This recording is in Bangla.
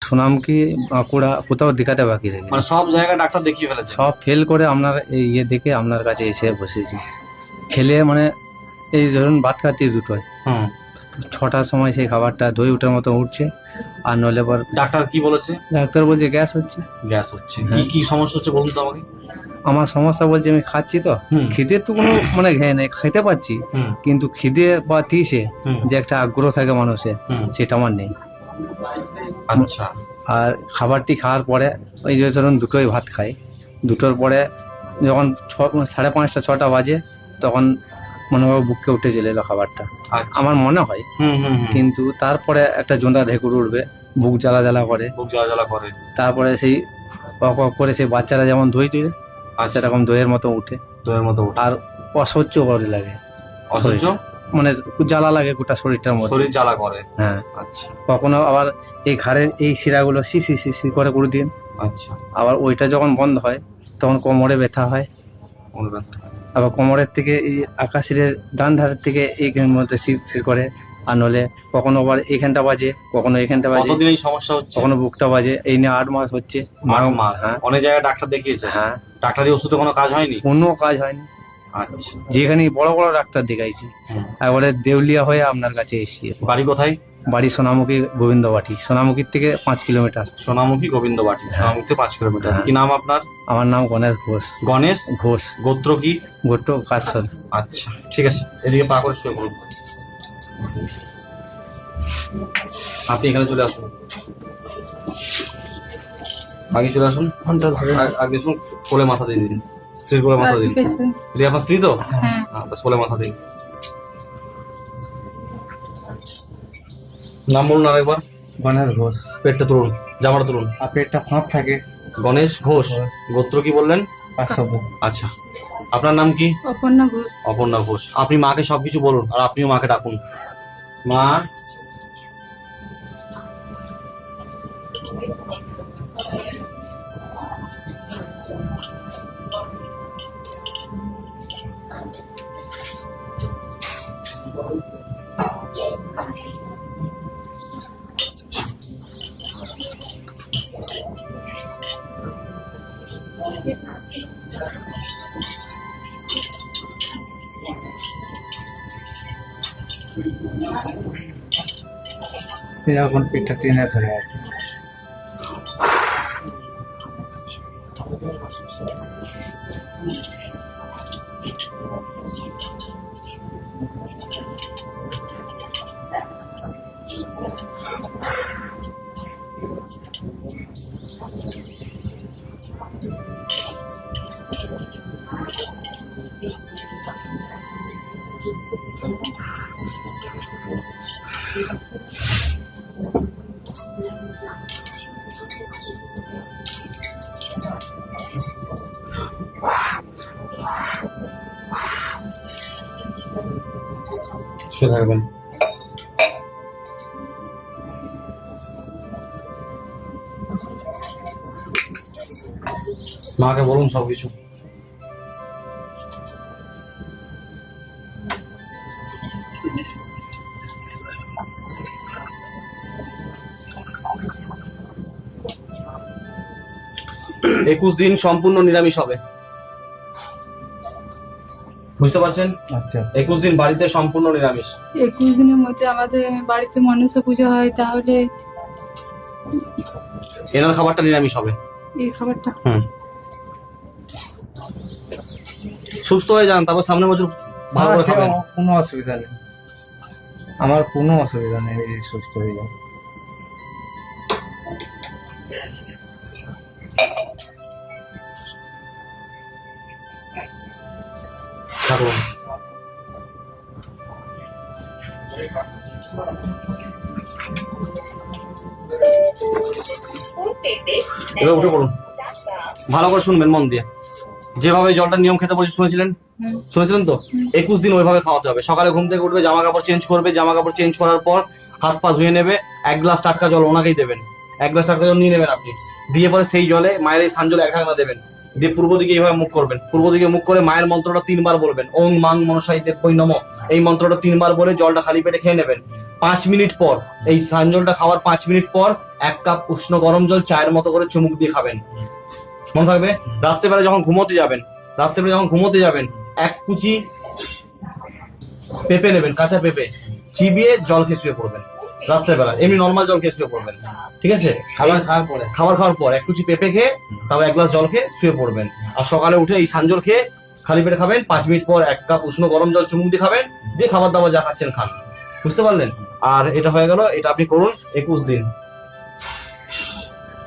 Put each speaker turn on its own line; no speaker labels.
সুনামকি বাঁকুড়া কোথাও দেখাতে বাকি রেখে
মানে সব জায়গায় ডাক্তার দেখিয়ে ফেলেছে।
সব ফেল করে আপনার এই ইয়ে দেখে আপনার কাছে এসে বসেছি। খেলে মানে এই ধরুন ভাত খাচ্ছি দুটোয়,
হুম।
6টার সময় সেই খাবারটা দই উঠার মতো উঠছে, আর নলে পর
ডাক্তার কি বলেছে?
ডাক্তার বলছে গ্যাস হচ্ছে।
গ্যাস হচ্ছে। কি
হ্যাঁ।
কি সমস্যা হচ্ছে বলুন তো আমাকে।
আমার সমস্যা বলছে আমি খাচ্ছি তো,
হুম।
খিদের তো কোনো মানে ঘেয়ে নেই, খেতে পাচ্ছি
হুম।
কিন্তু খিদে বা তিসে
হুম।
যে একটা আগ্রহ থাকে মানুষের,
হুম।
সেটা আমার নেই।
আচ্ছা।
আর খাবারটি খাওয়ার পরে ওই যে ধরুন দুটোই ভাত খাই, দুটোর পরে যখন 5:30 6টা বাজে তখন মনে হয় বুককে উঠে চলে এলো খাবারটা,
আচ্ছা।
আমার মনে হয়।
হুম হুম হুম।
কিন্তু তারপরে একটা জোঁদা ঢেকুর উঠবে, বুক জ্বালা জ্বালা করে,
বুক জ্বালা জ্বালা করে।
তারপরে সেই পক পক করে সেই বাচ্চারা যেমন দই তুলে
আচ্ছা।
সেরকম দইয়ের মতো উঠে,
দইয়ের মতো ওঠে।
আর অসহ্য করে লাগে,
অসহ্য
মানে জ্বালা লাগে গোটা শরীরটার মধ্যে।
শরীর জ্বালা করে।
হ্যাঁ,
আচ্ছা
কখনো আবার এই ঘাড়ের এই শিরাগুলো সি সি সি করে দিন,
আচ্ছা।
আবার ওইটা যখন বন্ধ হয় তখন কোমরে ব্যথা হয়,
মনে ব্যথা হয়।
আবার কোমরের থেকে এই আকাশের ডান ধারের থেকে এই মধ্যে শির করে, আর নলে কখনো আবার এইখানটা বাজে, কখনো এইখানটা বাজে,
কতদিন এই সমস্যা হচ্ছে?
কখনো বুকটা বাজে। এই নিয়ে 8 মাস হচ্ছে।
8 মাস।
হ্যাঁ
অনেক জায়গায় ডাক্তার দেখিয়েছে।
হ্যাঁ,
ডাক্তারি ওষুধে কোনো কাজ হয়নি?
কোনো কাজ হয়নি।
আচ্ছা।
যেখানে বড় বড় ডাক্তার দেখাইছি,
হুম।
একবারে দেউলিয়া হয়ে আপনার কাছে এসেছি।
বাড়ি কোথায়?
বাড়ি সোনামুখী গোবিন্দবাটি, সোনামুখীর থেকে 5 কিলোমিটার।
সোনামুখী গোবিন্দবাটি।
হ্যাঁ।
সোনামুখী 5 কিলোমিটার।
হ্যাঁ।
কি নাম আপনার?
আমার নাম গণেশ ঘোষ।
গণেশ
ঘোষ,
গোত্র কি?
গোট্ট কাজল।
আচ্ছা ঠিক আছে, এদিকে পা করে শুয়ে পড়ুন। আপনি এখানে চলে আসুন, আগে চলে আসুন। আগে শুন, কোলে মাথা দিয়ে দিন, স্ত্রীর কোলে মাথা দিন। স্ত্রী আপনার স্ত্রী তো?
হ্যাঁ।
ব্যাস কোলে মাথা দিন। নাম বলুন আরেকবার।
গণেশ ঘোষ।
পেটটা তুলুন, জামাটা তুলুন।
আর পেটটা ফাঁপ থাকে।
গণেশ ঘোষ।
ঘোষ।
গোত্র কি বললেন?
কাশ্যপ।
আচ্ছা, আপনার নাম কি?
অপর্ণা ঘোষ।
অপর্ণা ঘোষ। আপনি মাকে সবকিছু বলুন, আর আপনিও মাকে ডাকুন। মা।
এখন পেটটা টেনে ধরে আছে।
শুয়ে থাকবেন। মাকে বলুন সবকিছু। 21 দিন সম্পূর্ণ নিরামিষ হবে, বুঝতে পারছেন?
আচ্ছা,
21 দিন বাড়িতে সম্পূর্ণ নিরামিষ।
21 দিনের মধ্যে আমাদের বাড়িতে মনসা পুজো হয়, তাহলে
এনার খাবারটা নিরামিষ হবে।
এই খাবারটা
সুস্থ হয়ে যান, তারপর সামনের বছর ভালো করে খাবেন।
কোনো অসুবিধা নেই, আমার কোনো অসুবিধা নেই, এই সুস্থ হয়ে যাবে।
থাকুন। এবার উঠে পড়ুন, ভালো করে শুনবেন মন দিয়ে। যেভাবে জলটা নিয়ম খেতে বসে শুনেছিলেন, শুনেছিলেন তো? 21 দিন ওইভাবে খাওয়াতে হবে। সকালে ঘুম থেকে উঠবে, জামা কাপড় চেঞ্জ করবে, জামা কাপড় চেঞ্জ করার পর হাত পা ধুয়ে নেবে, 1 গ্লাস টাটকা জল ওনাকেই দেবেন, 1 গ্লাস টাটকা জল নিয়ে নেবেন আপনি, দিয়ে পরে সেই জলে মায়ের এই সান জলে 1 ঢাকনা দেবেন, দিয়ে পূর্ব দিকে এইভাবে মুখ করবেন, পূর্ব দিকে মুখ করে মায়ের মন্ত্রটা 3 বার বলবেন, ওং মাং মনসাই দেব্যই নমঃ। এই মন্ত্রটা 3 বার বলে জলটা খালি পেটে খেয়ে নেবেন। 5 মিনিট পর, এই স্নান জলটা খাওয়ার 5 মিনিট পর 1 কাপ উষ্ণ গরম জল চায়ের মতো করে চুমুক দিয়ে খাবেন। মনে থাকবে। রাত্রেবেলা যখন ঘুমোতে যাবেন 1 কুচি পেঁপে নেবেন, কাঁচা পেঁপে চিবিয়ে জল খেয়ে শুয়ে পড়বেন রাত্রেবেলা, এমনি নর্মাল জল খেয়ে শুয়ে পড়বেন, ঠিক আছে?
খাবার খাওয়ার পরে
1 কুচি পেঁপে খেয়ে তারপর 1 গ্লাস জল খেয়ে শুয়ে পড়বেন। আর সকালে উঠে এই সানজল খেয়ে খালি পেটে খাবেন। 5 মিনিট পর 1 কাপ উষ্ণ গরম জল চুমুক দিয়ে খাবেন, দিয়ে খাবার দাবার যা খাচ্ছেন খান। বুঝতে পারলেন? আর এটা হয়ে গেল, এটা আপনি করুন 21 দিন।